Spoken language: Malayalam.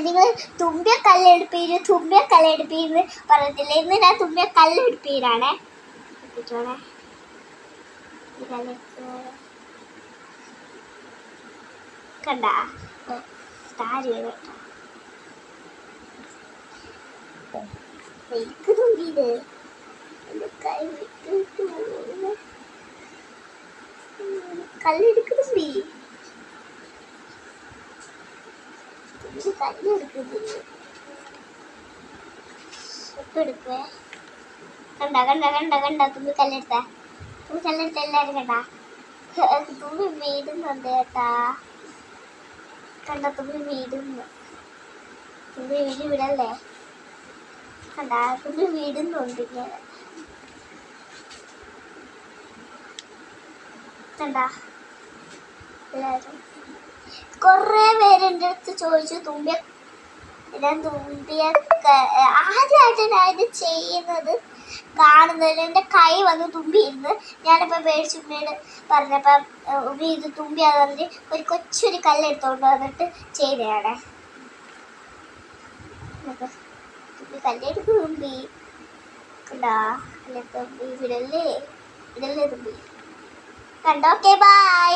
നിങ്ങൾ തുമ്പിയ കല്ലെടുപ്പീന്ന് പറഞ്ഞില്ല. ഇന്ന് ഞാൻ തുമ്പിയ കല്ലെടുപ്പീരാണേ. കണ്ട എനിക്ക് തുമ്പിയത് കല്ലെടുക്ക് തുമ്പി കല്ലെടുക്കുന്നില്ല. എടുക്കുവേ. കണ്ട തുമ്പി കല്ലെടുത്ത എല്ലാരും കണ്ട തുമ്പി വീടുന്നുണ്ട് കേട്ടാ. കണ്ട തുമ്പി വീടുന്നു. തുമ്പി വിടല്ലേ. കണ്ട തുമ്പി വീടുന്നുണ്ട് ഇങ്ങനെ. കണ്ട എല്ലാരും കൊറേ പേര് എൻ്റെ അടുത്ത് ചോദിച്ചു ആദ്യമായിട്ട് ഞാൻ ഇത് ചെയ്യുന്നത് കാണുന്നതിൽ എൻ്റെ കൈ വന്ന് തുമ്പിയിരുന്നു. ഞാനിപ്പോൾ പേടിച്ചുമ്മയോട് പറഞ്ഞപ്പം ഉമ്മി ഇത് തുമ്പിയാന്ന് പറഞ്ഞ് ഒരു കൊച്ചൊരു കല്ലെടുത്തോണ്ട് വന്നിട്ട് ചെയ്തതാണ്. തുമ്പി കല്ലെടുത്ത് തുമ്പി കണ്ടാ തുമ്പി വിടല്ലേ തുമ്പി കണ്ടോ. Okay bye.